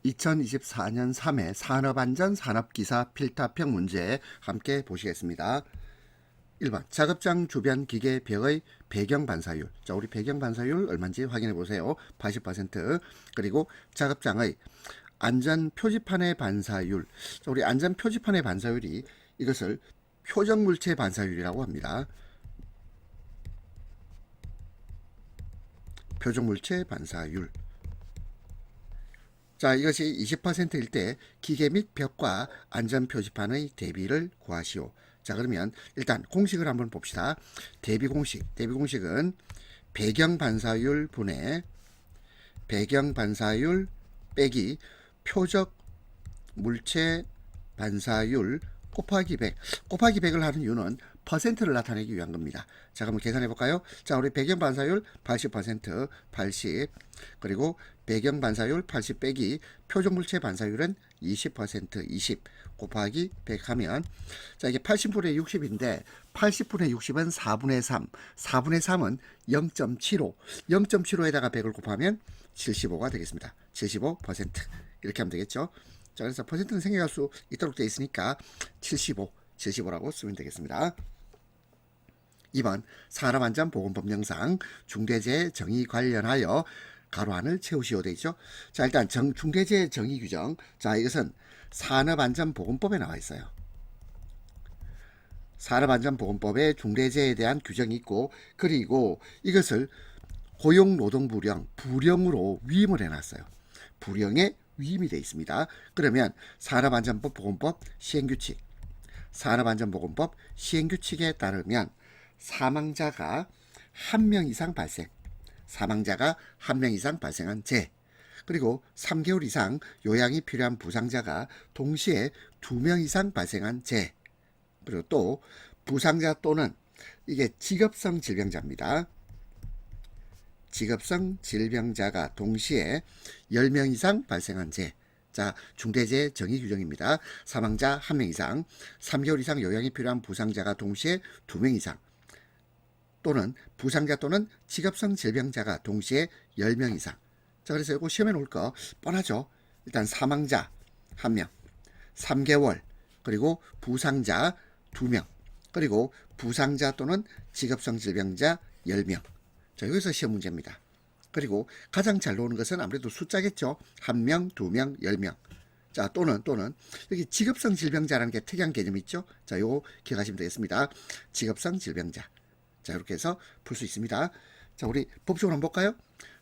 2024년 3회 산업안전 산업기사 필답형 문제 함께 보시겠습니다. 1번 작업장 주변 기계 벽의 배경 반사율. 자, 우리 배경 반사율 얼마인지 확인해 보세요. 80%. 그리고 작업장의 안전 표지판의 반사율. 자, 우리 안전 표지판의 반사율이 이것을 표적 물체 반사율이라고 합니다. 표적 물체 반사율. 자, 이것이 20%일 때 기계 및 벽과 안전 표지판의 대비를 구하시오. 자, 그러면 일단 공식을 한번 봅시다. 대비 공식은 배경 반사율 분의 배경 반사율 빼기 표적 물체 반사율 곱하기 100. 곱하기 100을 하는 이유는 퍼센트를 나타내기 위한 겁니다. 자, 그럼 계산해 볼까요? 자, 우리 배경 반사율 80%, 80. 그리고 배경 반사율 80 빼기 표적 물체 반사율은 20%, 20 곱하기 100 하면, 자, 이게 80분의 60인데 80분의 60은 4분의 3. 4분의 3은 0.75. 0.75에다가 100을 곱하면 75가 되겠습니다. 75%. 이렇게 하면 되겠죠. 자, 그래서 퍼센트는 생겨날 수 있도록 되어 있으니까 75라고 쓰면 되겠습니다. 2번 산업안전보건법령상 중대재해 정의 관련하여 가로안을 채우시오 되어 있죠. 자, 일단 중대재해 정의 규정. 자, 이것은 산업안전보건법에 나와 있어요. 산업안전보건법에 중대재해에 대한 규정이 있고, 그리고 이것을 고용노동부령, 부령으로 위임을 해놨어요. 부령에 위임이 되어 있습니다. 그러면 산업안전보건법 시행규칙, 산업안전보건법 시행규칙에 따르면 사망자가 한 명 이상 발생한 재, 그리고 3개월 이상 요양이 필요한 부상자가 동시에 2명 이상 발생한 재, 그리고 또 부상자 또는 이게 직업성 질병자입니다. 직업성 질병자가 동시에 10명 이상 발생한 재. 자, 중대재해 정의 규정입니다. 사망자 1명 이상, 3개월 이상 요양이 필요한 부상자가 동시에 2명 이상, 또는 부상자 또는 직업성 질병자가 동시에 10명 이상. 자, 그래서 이거 시험에 놓을 거 뻔하죠. 일단 사망자 1명, 3개월, 그리고 부상자 2명, 그리고 부상자 또는 직업성 질병자 10명. 자, 여기서 시험 문제입니다. 그리고 가장 잘 나오는 것은 아무래도 숫자겠죠. 1명, 2명, 10명. 자, 또는 여기 직업성 질병자라는 게 특이한 개념이 있죠. 자, 요거 기억하시면 되겠습니다. 직업성 질병자. 자, 이렇게 해서 풀 수 있습니다. 자, 우리 법적으로 한번 볼까요?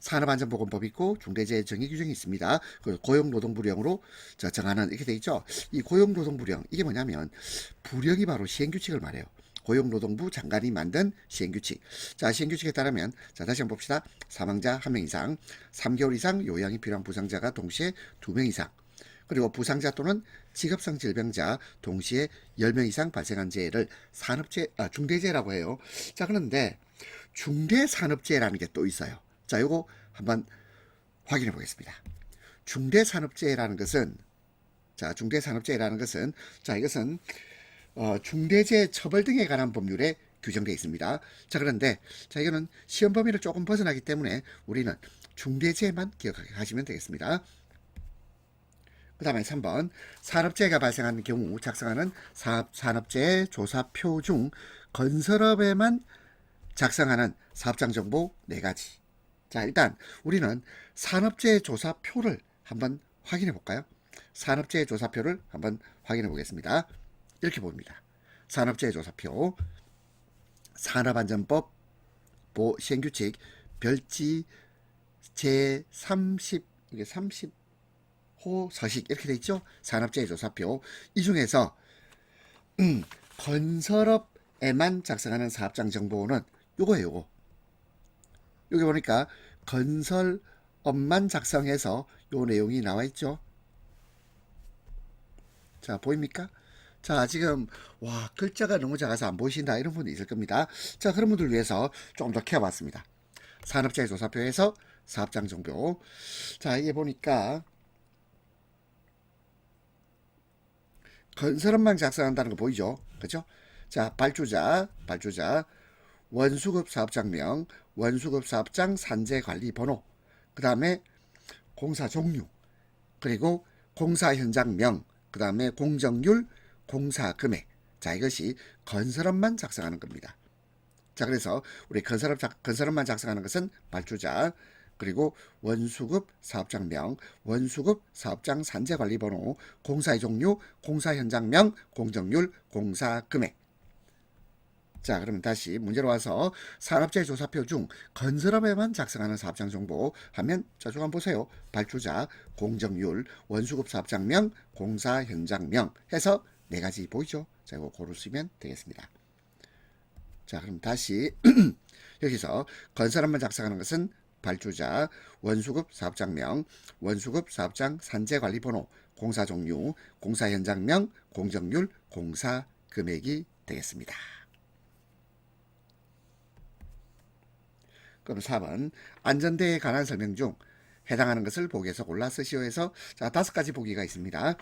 산업안전보건법이 있고 중대재해 정의 규정이 있습니다. 그 고용노동부령으로 정하는 이렇게 돼 있죠. 이 고용노동부령, 이게 뭐냐면 부령이 바로 시행규칙을 말해요. 고용노동부 장관이 만든 시행규칙. 자, 시행규칙에 따르면, 자, 다시 한번 봅시다. 사망자 1명 이상, 3개월 이상 요양이 필요한 부상자가 동시에 2명 이상, 그리고 부상자 또는 직업성 질병자 동시에 10명 이상 발생한 재해를 중대재해라고 해요. 자, 그런데 중대산업재해라는 게 또 있어요. 자, 요거 한번 확인해 보겠습니다. 중대산업재해라는 것은, 자, 이것은 중대재해 처벌 등에 관한 법률에 규정되어 있습니다. 자, 그런데 자, 이거는 시험 범위를 조금 벗어나기 때문에 우리는 중대재해만 기억하시면 되겠습니다. 그 다음에 3번 산업재해가 발생하는 경우 작성하는 산업재해 조사표 중 건설업에만 작성하는 사업장 정보 4가지. 자, 일단 우리는 산업재해 조사표를 한번 확인해 볼까요? 산업재해 조사표를 한번 확인해 보겠습니다. 이렇게 봅니다. 산업재해 조사표, 산업안전법 시행규칙 별지 제30, 이게 30호 서식 이렇게 돼 있죠. 산업재해 조사표. 이 중에서 건설업에만 작성하는 사업장 정보는 요거예요. 여기 보니까 건설업만 작성해서 요 내용이 나와 있죠. 자, 보입니까? 자, 지금 글자가 너무 작아서 안 보이신다 이런 분도 있을 겁니다. 자, 그런 분들 위해서 조금 더 키워봤습니다. 산업재해 조사표에서 사업장 정보. 자, 이게 보니까 건설업만 작성한다는 거 보이죠? 그죠? 자, 발주자, 원수급 사업장명, 원수급 사업장 산재 관리 번호, 그 다음에 공사 종류, 그리고 공사 현장명, 그 다음에 공정률, 공사 금액. 자, 이것이 건설업만 작성하는 겁니다. 자, 그래서 우리 건설업만 작성하는 것은 발주자, 그리고 원수급 사업장명, 원수급 사업장 산재관리번호, 공사의 종류, 공사 현장명, 공정률, 공사 금액. 자, 그러면 다시 문제로 와서 산업재해 조사표 중 건설업에만 작성하는 사업장 정보 하면 저쪽 한번 보세요. 발주자, 공정률, 원수급 사업장명, 공사 현장명 해서 네 가지 보이죠? 자, 이거 고르시면 되겠습니다. 자, 그럼 다시 여기서 건설업만 작성하는 것은 발주자, 원수급 사업장명, 원수급 사업장 산재관리번호, 공사 종류, 공사 현장명, 공정률, 공사 금액이 되겠습니다. 그럼 4번 안전대에 관한 설명 중 해당하는 것을 보기에서 골라 쓰시오에서 자, 5가지 보기가 있습니다.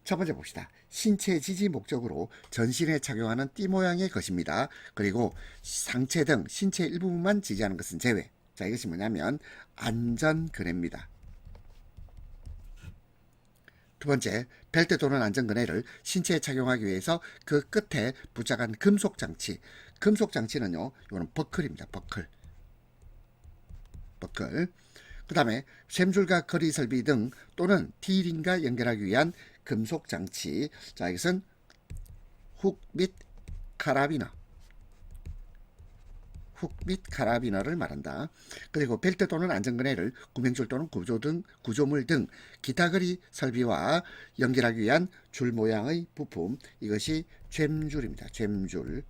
첫 번째 봅시다. 신체 지지 목적으로 전신에 착용하는 띠 모양의 것입니다. 그리고 상체 등 신체 일부분만 지지하는 것은 제외. 자, 이것이 뭐냐면 안전그네입니다. 두 번째, 벨트 또는 안전그네를 신체에 착용하기 위해서 그 끝에 부착한 금속장치. 금속장치는요, 이거는 버클입니다. 버클. 그 다음에 샘줄과 거리 설비 등 또는 T링과 연결하기 위한 금속 장치. 자, 이것은 훅 및 카라비너를 말한다. 그리고 벨트 또는 안전그네를 구명줄 또는 구조물 등 기타 거리 설비와 연결하기 위한 줄 모양의 부품. 이것이 쨘줄입니다. 쨘줄.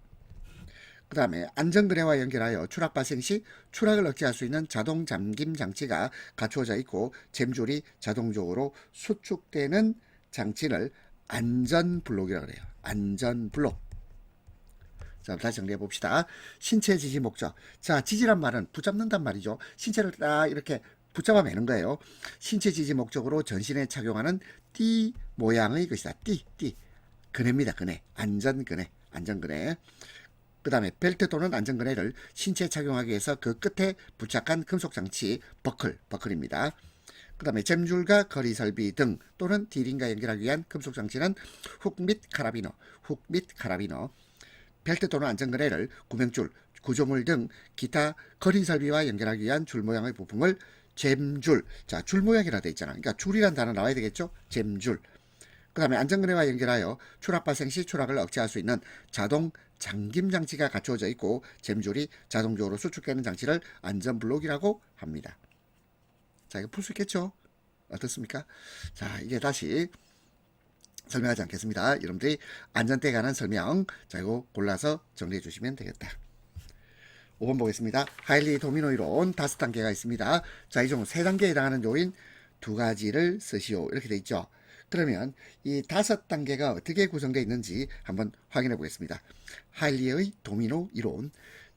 그 다음에 안전그네와 연결하여 추락 발생 시 추락을 억제할 수 있는 자동 잠김 장치가 갖추어져 있고 잼줄이 자동적으로 수축되는 장치를 안전블록이라고 해요. 안전블록. 자, 다시 정리해 봅시다. 신체 지지 목적. 자, 지지란 말은 붙잡는단 말이죠. 신체를 딱 이렇게 붙잡아 매는 거예요. 신체 지지 목적으로 전신에 착용하는 띠 모양의 것이다. 띠. 그네입니다. 그네. 안전그네. 그 다음에 벨트 또는 안전그네를 신체에 착용하기 위해서 그 끝에 부착한 금속장치 버클입니다. 그 다음에 잼줄과 거리 설비 등 또는 D링과 연결하기 위한 금속장치는 훅 및 카라비너. 벨트 또는 안전그네를 구명줄, 구조물 등 기타 거리 설비와 연결하기 위한 줄 모양의 부품을 잼줄. 자, 줄 모양이라 되어 있잖아. 그러니까 줄이란 단어 나와야 되겠죠? 잼줄. 그 다음에 안전그네와 연결하여 추락 발생 시 추락을 억제할 수 있는 자동 잠김 장치가 갖추어져 있고 잼줄이 자동적으로 수축되는 장치를 안전블록이라고 합니다. 자, 이거 풀 수 있겠죠? 어떻습니까? 자, 이제 다시 설명하지 않겠습니다. 여러분들이 안전대에 관한 설명, 자, 이거 골라서 정리해 주시면 되겠다. 5번 보겠습니다. 하일리 도미노 이론 5단계가 있습니다. 자, 이 중 3단계에 해당하는 요인 2가지를 쓰시오. 이렇게 돼 있죠. 그러면 이 5단계가 어떻게 구성되어 있는지 한번 확인해 보겠습니다. 하일리의 도미노 이론.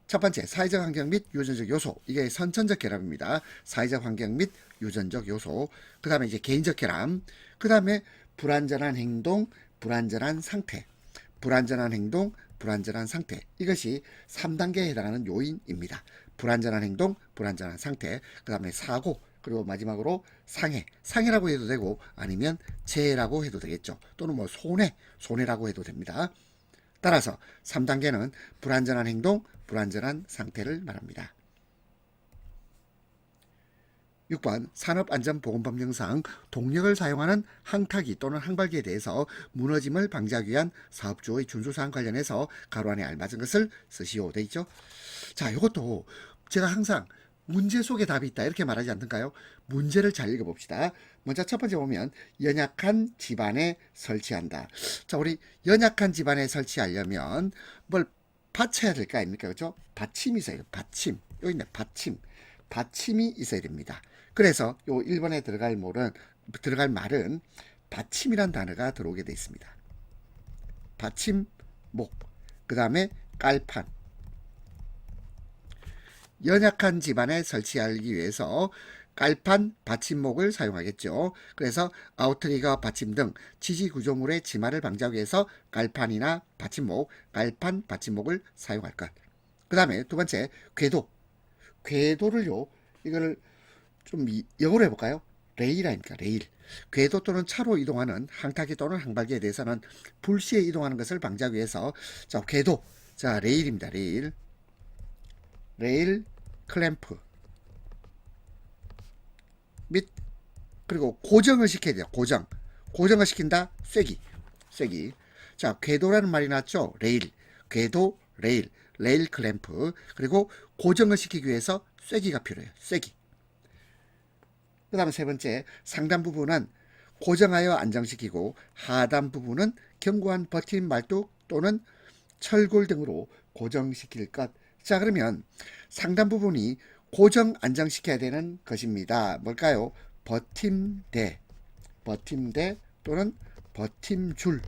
첫 번째, 사회적 환경 및 유전적 요소. 이게 선천적 결함입니다. 사회적 환경 및 유전적 요소. 그 다음에 이제 개인적 결함. 그 다음에 불안전한 행동, 불안전한 상태. 불안전한 행동, 불안전한 상태. 이것이 3단계에 해당하는 요인입니다. 불안전한 행동, 불안전한 상태. 그 다음에 사고. 그리고 마지막으로 상해라고 해도 되고 아니면 재해라고 해도 되겠죠. 또는 뭐 손해라고 해도 됩니다. 따라서 3단계는 불안전한 행동, 불안전한 상태를 말합니다. 6번 산업안전보건법령상 동력을 사용하는 항타기 또는 항발기에 대해서 무너짐을 방지하기 위한 사업주의 준수사항 관련해서 가로 안에 알맞은 것을 쓰시오 돼 있죠. 자, 이것도 제가 항상 문제 속에 답이 있다 이렇게 말하지 않던가요? 문제를 잘 읽어봅시다. 먼저 첫 번째 보면 연약한 집안에 설치한다. 자, 우리 연약한 집안에 설치하려면 뭘 받쳐야 될 거 아닙니까? 그렇죠? 받침이 있어요. 받침. 여기 있네. 받침이 있어야 됩니다. 그래서 요 1번에 들어갈 말은 받침이란 단어가 들어오게 되어 있습니다. 받침목. 그 다음에 깔판. 연약한 집안에 설치하기 위해서 깔판, 받침목을 사용하겠죠. 그래서 아웃트리거 받침 등 지지 구조물의 침하를 방지하기 위해서 깔판이나 받침목, 깔판, 받침목을 사용할 것. 그 다음에 두 번째, 궤도를요, 이거를 좀 영어로 해볼까요? 레일 아닙니까? 레일. 궤도 또는 차로 이동하는 항타기 또는 항발기에 대해서는 불시에 이동하는 것을 방지하기 위해서 자, 궤도. 자, 레일입니다. 레일. 레일 클램프 및 그리고 고정을 시켜야 돼요. 고정. 고정을 시킨다. 쐐기. 쐐기. 자, 궤도라는 말이 나왔죠. 레일. 궤도, 레일. 레일 클램프. 그리고 고정을 시키기 위해서 쐐기가 필요해요. 쐐기. 그 다음에 세 번째, 상단 부분은 고정하여 안정시키고 하단 부분은 견고한 버팀 말뚝 또는 철골 등으로 고정시킬 것. 자, 그러면 상단 부분이 고정 안정시켜야 되는 것입니다. 뭘까요? 버팀대, 버팀대 또는 버팀줄.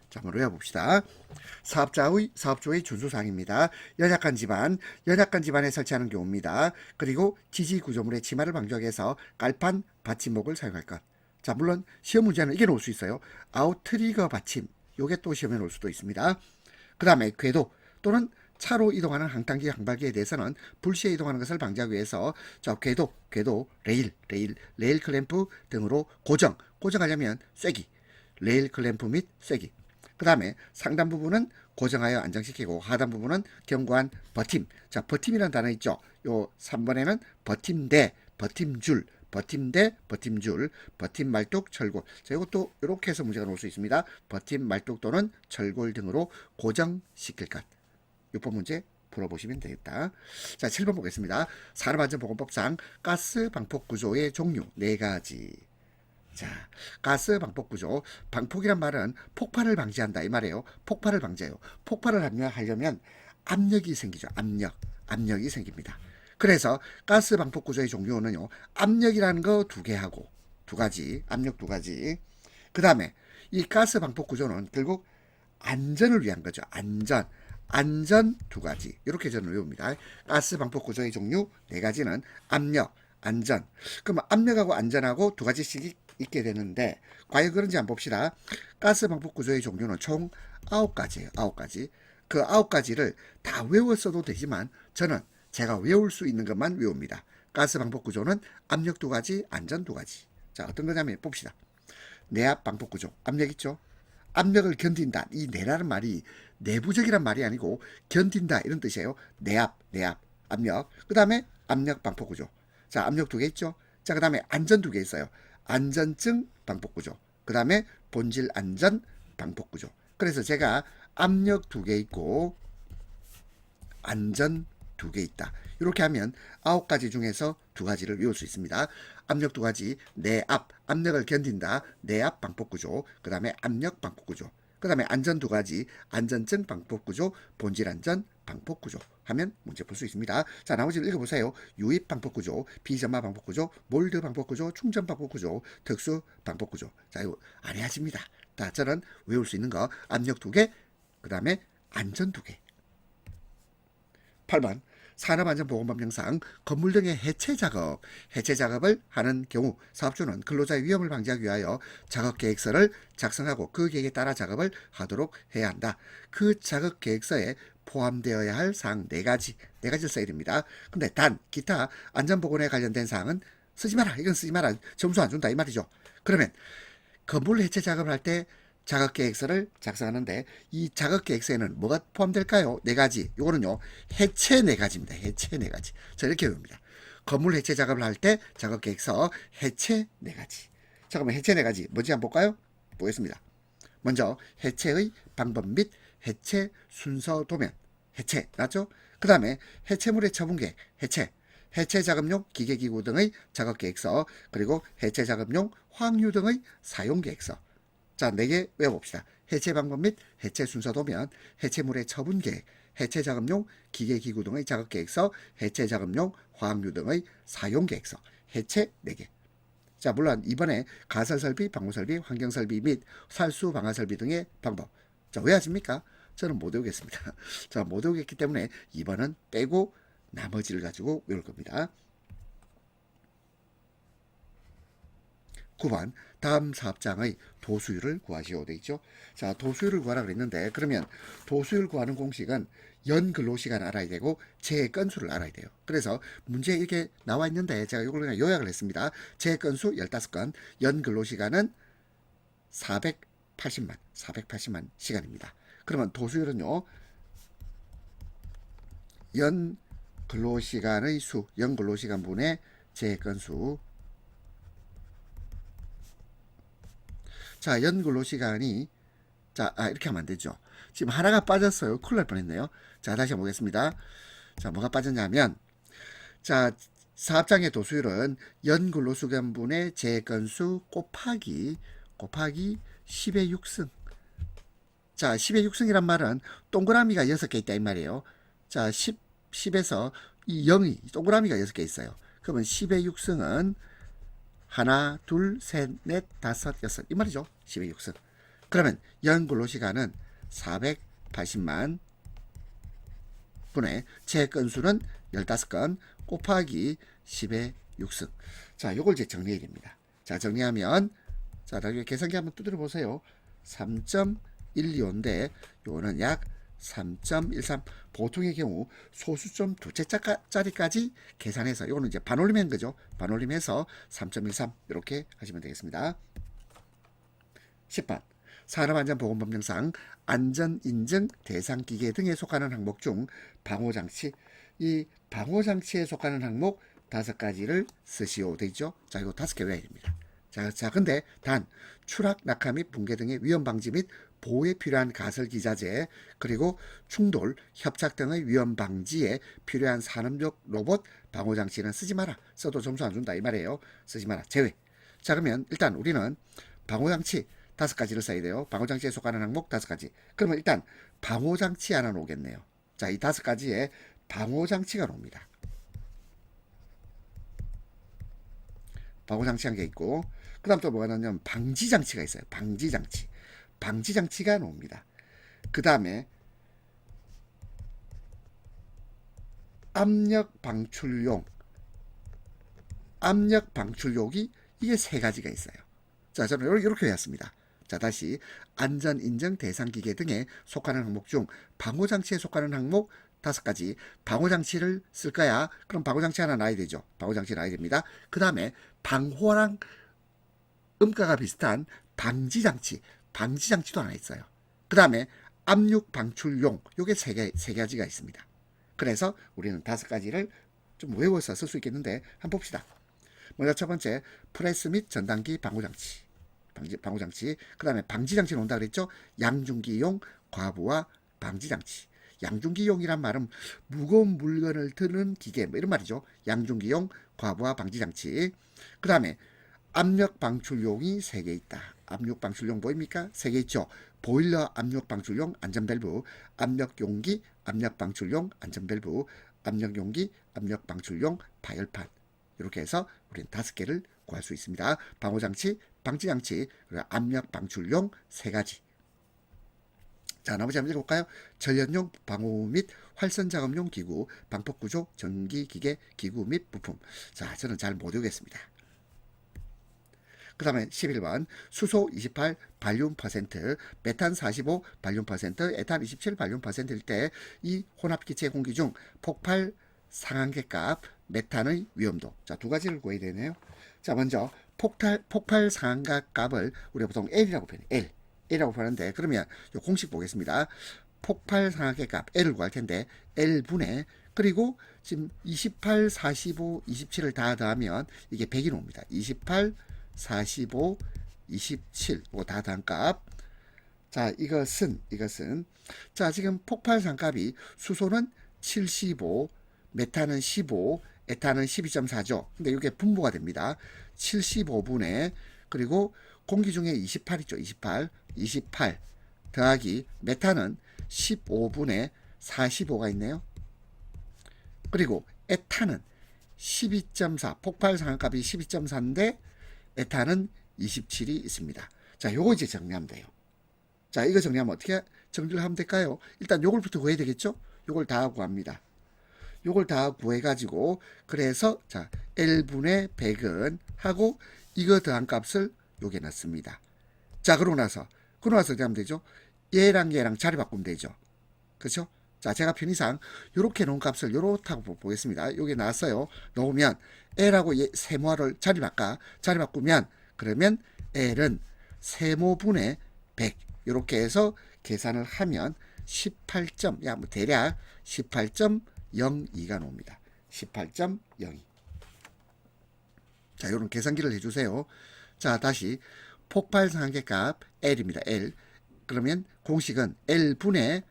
자, 한번 외워봅시다. 사업조의 준수사항입니다. 연약한 집안에 설치하는 경우입니다. 그리고 지지 구조물의 침하를 방지하기 위해서 깔판, 받침목을 사용할 것. 자, 물론 시험 문제는 이게 나올 수 있어요. 아웃트리거 받침. 요게 또 시험에 나올 수도 있습니다. 그 다음에 궤도 또는 차로 이동하는 항탄기, 항발기에 대해서는 불시에 이동하는 것을 방지하기 위해서 자, 궤도, 레일 클램프 등으로 고정하려면 쐐기, 레일 클램프 및 쐐기. 그 다음에 상단 부분은 고정하여 안정시키고 하단 부분은 견고한 버팀. 자, 버팀이라는 단어 있죠. 요 3번에는 버팀대, 버팀줄, 버팀대, 버팀줄, 버팀 말뚝, 철골. 자, 이것도 이렇게 해서 문제가 나올 수 있습니다. 버팀 말뚝 또는 철골 등으로 고정시킬 것. 6번 문제 풀어보시면 되겠다. 자, 7번 보겠습니다. 산업안전보건법상 가스 방폭 구조의 종류 4가지. 자, 가스 방폭 구조. 방폭이란 말은 폭발을 방지한다 이 말이에요. 폭발을 방지해요. 폭발을 하려면 압력이 생기죠. 압력이 생깁니다. 그래서 가스 방폭 구조의 종류는요, 압력이라는 거 2개 하고 2가지, 압력 2가지. 그 다음에 이 가스 방폭 구조는 결국 안전을 위한 거죠. 안전 2가지. 이렇게 저는 외웁니다. 가스 방폭 구조의 종류 4가지는 압력, 안전. 그럼 압력하고 안전하고 2가지씩 있게 되는데 과연 그런지 한번 봅시다. 가스 방폭 구조의 종류는 총 9가지예요. 9가지. 그 9가지를 다 외웠어도 되지만 저는 제가 외울 수 있는 것만 외웁니다. 가스 방폭 구조는 압력 2가지, 안전 2가지. 자, 어떤 거냐면 봅시다. 내압 방폭 구조. 압력 있죠? 압력을 견딘다. 이 내라는 말이 내부적이란 말이 아니고 견딘다 이런 뜻이에요. 내압, 압력. 그 다음에 압력 방폭 구조. 자, 압력 2개 있죠? 자, 그 다음에 안전 2개 있어요. 안전증 방폭 구조. 그 다음에 본질 안전 방폭 구조. 그래서 제가 압력 2개 있고 안전 2개 있다. 이렇게 하면 9가지 중에서 2가지를 외울 수 있습니다. 압력 2가지, 내압, 압력을 견딘다, 내압 방폭 구조, 그 다음에 압력 방폭 구조, 그 다음에 안전 2가지, 안전증 방폭 구조, 본질 안전 방폭 구조 하면 문제 풀 수 있습니다. 자, 나머지를 읽어보세요. 유입 방폭 구조, 비점화 방폭 구조, 몰드 방폭 구조, 충전 방폭 구조, 특수 방폭 구조. 자, 이거 안 해야집니다. 자, 저는 외울 수 있는 거 압력 2개, 그 다음에 안전 2개. 8번 산업안전보건법령상 건물 등의 해체 작업을 하는 경우 사업주는 근로자의 위험을 방지하기 위하여 작업계획서를 작성하고 그 계획에 따라 작업을 하도록 해야 한다. 그 작업계획서에 포함되어야 할 사항 4가지를 써야 됩니다. 근데 단 기타 안전보건에 관련된 사항은 쓰지 마라. 이건 쓰지 마라. 점수 안 준다 이 말이죠. 그러면 건물 해체 작업을 할 때 작업계획서를 작성하는데 이 작업계획서에는 뭐가 포함될까요? 4가지. 이거는요, 해체 4가지입니다. 해체 4가지. 자, 이렇게 외웁니다. 건물 해체 작업을 할 때 작업계획서 해체 4가지. 자, 그러면 해체 4가지 뭔지 한번 볼까요? 보겠습니다. 먼저 해체의 방법 및 해체 순서 도면. 해체 맞죠? 그 다음에 해체물의 처분계획. 해체 작업용 기계기구 등의 작업계획서, 그리고 해체 작업용 황유 등의 사용계획서. 자, 4개 외워봅시다. 해체 방법 및 해체 순서 도면, 해체물의 처분 계획, 해체 작업용 기계기구 등의 작업계획서, 해체 작업용 화학류 등의 사용계획서, 해체 4개. 자, 물론 이번에 가설설비, 방호설비, 환경설비 및 살수 방화설비 등의 방법. 자, 왜 하십니까? 저는 못 외우겠습니다. 자, 못 외우겠기 때문에 이번은 빼고 나머지를 가지고 외울 겁니다. 9번 다음 사업장의 도수율을 구하시오 돼 있죠. 자, 도수율을 구하라 그랬는데 그러면 도수율 구하는 공식은 연 근로시간 알아야 되고 재 건수를 알아야 돼요. 그래서 문제에 이렇게 나와 있는데 제가 이걸 그냥 요약을 했습니다. 재 건수 15건, 연 근로시간은 480만 시간입니다. 그러면 도수율은요. 연 근로시간의 수, 연 근로시간분의 재 건수. 자, 연 근로시간이 이렇게 하면 안 되죠. 지금 하나가 빠졌어요. 큰일 날 뻔했네요. 자, 다시 한번 보겠습니다. 자, 뭐가 빠졌냐면, 자, 사업장의 도수율은 연 근로시간분의 재 건수 곱하기 10의 6승. 자, 10의 6승이란 말은 동그라미가 6개 있다 이 말이에요. 자, 10에서 이 0이 동그라미가 6개 있어요. 그러면 10의 6승은 하나, 둘, 셋, 넷, 다섯, 여섯 이 말이죠. 10의 6승. 그러면 연 근로시간은 480만 분의 재 건수는 15건 곱하기 10의 6승. 자, 요걸 이제 정리해야 됩니다. 자, 정리하면 자, 나중에 계산기 한번 두드려 보세요. 3.125인데 요거는 약 3.13. 보통의 경우 소수점 두째 짜리까지 계산해서 요거는 이제 반올림한 거죠. 반올림해서 3.13 이렇게 하시면 되겠습니다. 10번 산업안전보건법령상 안전인증 대상기계 등에 속하는 항목 중 방호장치, 이 방호장치에 속하는 항목 5가지를 쓰시오 돼 있죠. 자, 이거 5개 외워야 됩니다. 자, 근데 단 추락, 낙하 및 붕괴 등의 위험 방지 및 보호에 필요한 가설기자재, 그리고 충돌, 협착 등의 위험 방지에 필요한 산업용 로봇 방호장치는 쓰지 마라. 써도 점수 안 준다 이 말이에요. 쓰지 마라. 제외. 자, 그러면 일단 우리는 방호장치 5가지를 써야 돼요. 방호장치에 속하는 항목 5가지. 그러면 일단 방호장치 하나 오겠네요. 자, 이 5가지에 방호장치가 옵니다. 방호장치 한 개 있고, 그 다음 또 뭐가 나오냐면 방지장치가 있어요. 방지장치가 나옵니다. 그 다음에 압력방출용이 이게 3가지가 있어요. 자, 저는 이렇게 외웠습니다. 자, 다시 안전인증 대상기계 등에 속하는 항목 중 방호장치에 속하는 항목 5가지. 방호장치를 쓸 거야. 그럼 방호장치 하나 놔야 되죠. 방호장치 놔야 됩니다. 그 다음에 방호랑 음가가 비슷한 방지장치도 하나 있어요. 그 다음에 압력방출용, 요게 3가지가 있습니다. 그래서 우리는 5가지를 좀 외워서 쓸 수 있겠는데 한번 봅시다. 먼저 첫 번째, 프레스 및 전단기 방호장치. 그 다음에 방지장치는 온다 그랬죠. 양중기용 과부하 방지장치. 양중기용이란 말은 무거운 물건을 드는 기계 뭐 이런 말이죠. 양중기용 과부하 방지장치. 그 다음에 압력방출용이 3개 있다. 압력방출용 보입니까? 3개 있죠. 보일러 압력방출용 안전밸브, 압력용기 압력방출용 안전밸브, 압력용기 압력방출용 파열판. 이렇게 해서 우리는 5개를 구할 수 있습니다. 방호장치, 방지장치, 그리고 압력방출용 3가지. 자, 나머지 한번 읽어볼까요? 전련용 방호 및 활선작업용 기구, 방폭구조, 전기기계, 기구 및 부품. 자, 저는 잘 못 외우겠습니다. 그 다음에 11번 수소 28 발륨 퍼센트, 메탄 45 발륨 퍼센트, 에탄 27 발륨 퍼센트일 때 이 혼합기체 공기 중 폭발 상한계 값, 메탄의 위험도. 자, 2가지를 구해야 되네요. 자, 먼저 폭발 상한가 값을 우리가 보통 L이라고 표현해요. L이라고 표현하는데, 그러면 이 공식 보겠습니다. 폭발 상한계 값 L을 구할 텐데 L분의, 그리고 지금 28, 45, 27을 다 더하면 이게 100이 나옵니다. 28, 45, 27 이거 다 더한 값. 자, 이것은 자, 지금 폭발 상값이 수소는 75, 메탄은 15, 에탄은 12.4죠. 근데 이게 분모가 됩니다. 75분의, 그리고 공기 중에 28 있죠. 28 더하기 메탄은 15분의 45가 있네요. 그리고 에탄은 12.4, 폭발 상한값이 12.4인데 에탄은 27이 있습니다. 자, 요거 이제 정리하면 돼요. 자, 이거 정리하면 어떻게 정리를 하면 될까요? 일단 요걸부터 구해야 되겠죠? 요걸 다 구합니다. 요걸 다 구해가지고, 그래서 자, L분의 100은 하고 이거 더한 값을 요게 넣습니다. 자, 그러고 나서 어떻게 하면 되죠? 얘랑 자리 바꾸면 되죠. 그렇죠? 자, 제가 편의상 이렇게 놓은 값을 요렇다고 보겠습니다. 여기 나왔어요. 놓으면 L하고 세모를 자리 바꾸면 그러면 L은 세모분의 100 이렇게 해서 계산을 하면 18점, 뭐 대략 18.02가 나옵니다. 18.02. 자, 이런 계산기를 해주세요. 자, 다시 폭발 상한계값 L입니다. L. 그러면 공식은 L분의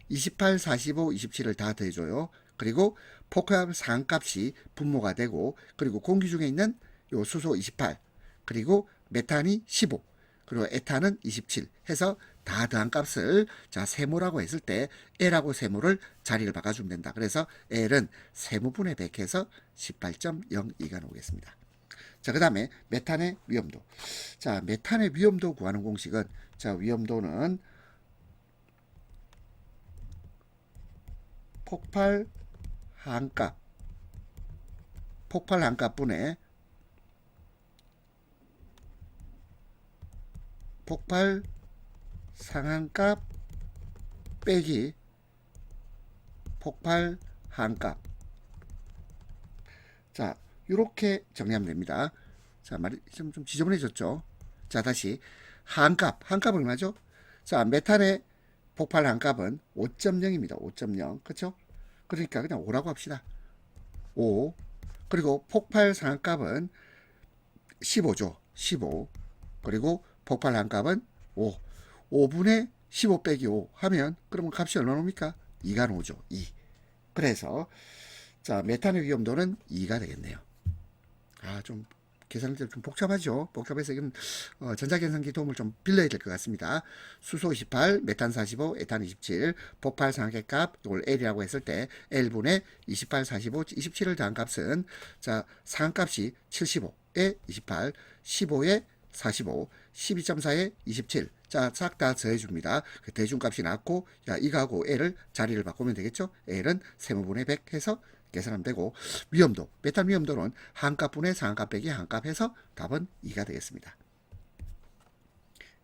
28, 45, 27을 다 더해줘요. 그리고 폭발 상한값이 분모가 되고, 그리고 공기 중에 있는 요 수소 28, 그리고 메탄이 15, 그리고 에탄은 27 해서 다 더한 값을 자 세모라고 했을 때 L하고 세모를 자리를 바꿔주면 된다. 그래서 L은 세모분의 100 해서 18.02가 나오겠습니다. 자, 그 다음에 메탄의 위험도. 자, 메탄의 위험도 구하는 공식은 자, 위험도는 폭발 한값분의 폭발 상한값 빼기 폭발 한값. 자, 이렇게 정리하면 됩니다. 자, 말이 좀 지저분해졌죠. 자, 다시 한값 얼마죠? 자, 메탄의 폭발 한값은 5.0입니다. 5.0. 그렇죠? 그러니까 그냥 5라고 합시다. 5. 그리고 폭발 상한값은 15죠. 15. 그리고 폭발 한값은 5. 5분의 15 빼기 5 하면 그러면 값이 얼마 나옵니까? 2가 나오죠. 2. 그래서 자, 메탄의 위험도는 2가 되겠네요. 아, 좀 계산이 좀 복잡하죠. 복잡해서 이건 전자계산기 도움을 좀 빌려야 될 것 같습니다. 수소 28, 메탄 45, 에탄 27, 폭발 상한계값 이걸 L이라고 했을 때 L분의 28, 45, 27을 더한 값은 자, 상한값이 75에 28, 15에 45, 12.4에 27. 자, 싹 다 더해줍니다. 그 대중값이 나왔고, 야, 이거하고 L을 자리를 바꾸면 되겠죠? L은 세모분의 100 해서 계산하면 되고, 위험도, 메탄 위험도는 한값분의 상한값 빼기 한값 해서 답은 2가 되겠습니다.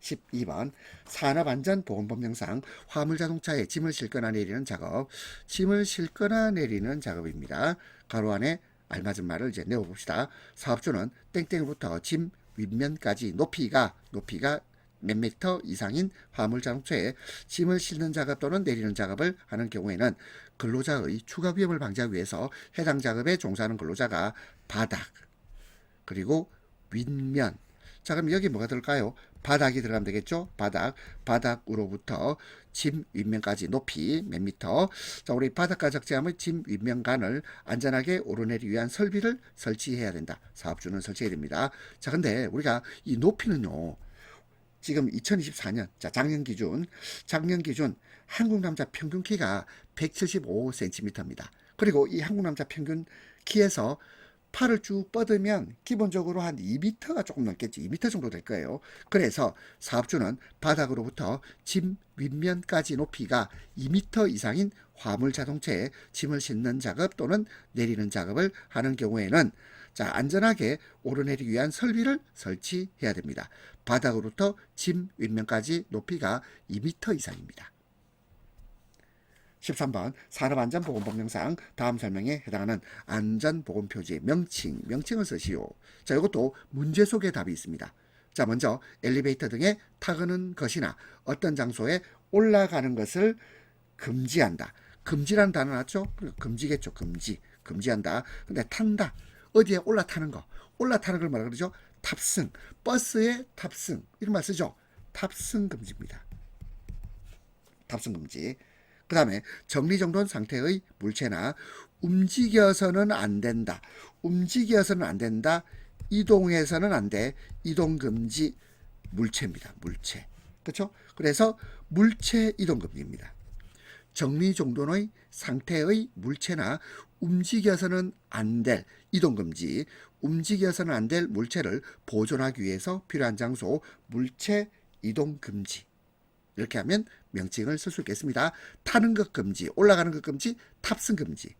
12번 산업안전보건법령상 화물자동차에 짐을 싣거나 내리는 작업, 짐을 싣거나 내리는 작업입니다. 가로 안에 알맞은 말을 이제 내어봅시다. 사업주는 땡땡으로부터 짐 윗면까지 높이가 몇 미터 이상인 화물자동차에 짐을 싣는 작업 또는 내리는 작업을 하는 경우에는 근로자의 추가 위험을 방지하기 위해서 해당 작업에 종사하는 근로자가 바닥 그리고 윗면. 자, 그럼 여기 뭐가 들을까요? 바닥이 들어가면 되겠죠? 바닥으로부터 짐 윗면까지 높이 몇 미터. 자, 우리 바닥과 적재함의 짐 윗면간을 안전하게 오르내리기 위한 설비를 설치해야 된다. 사업주는 설치해야 됩니다. 자, 근데 우리가 이 높이는요, 지금 2024년, 자, 작년 기준 한국 남자 평균 키가 175cm입니다. 그리고 이 한국 남자 평균 키에서 팔을 쭉 뻗으면 기본적으로 한 2m가 조금 넘겠지. 2m 정도 될 거예요. 그래서 사업주는 바닥으로부터 짐 윗면까지 높이가 2m 이상인 화물 자동차에 짐을 싣는 작업 또는 내리는 작업을 하는 경우에는 자, 안전하게 오르내리기 위한 설비를 설치해야 됩니다. 바닥으로부터 짐 윗면까지 높이가 2m 이상입니다. 13번 산업안전보건법령상 다음 설명에 해당하는 안전보건표지의 명칭을 쓰시오. 자, 이것도 문제 속에 답이 있습니다. 자, 먼저 엘리베이터 등에 타거는 것이나 어떤 장소에 올라가는 것을 금지한다. 금지라는 단어 나왔죠? 금지겠죠. 금지한다. 근데 탄다. 어디에 올라타는 걸 뭐라 그러죠? 탑승. 버스에 탑승. 이런 말 쓰죠? 탑승 금지입니다. 탑승 금지. 그 다음에 정리정돈 상태의 물체나 움직여서는 안 된다. 이동해서는 안 돼. 이동 금지 물체입니다. 물체. 그렇죠? 그래서 물체 이동 금지입니다. 정리정돈의 상태의 물체나 움직여서는 안 될 이동금지, 움직여서는 안 될 물체를 보존하기 위해서 필요한 장소, 물체 이동금지. 이렇게 하면 명칭을 쓸 수 있겠습니다. 타는 것 금지, 올라가는 것 금지, 탑승 금지.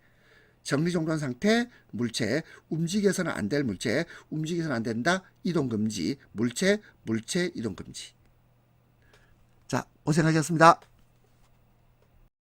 정리정돈 상태, 물체, 움직여서는 안 될 물체, 움직여서는 안 된다, 이동 금지, 물체 이동 금지. 자, 고생하셨습니다.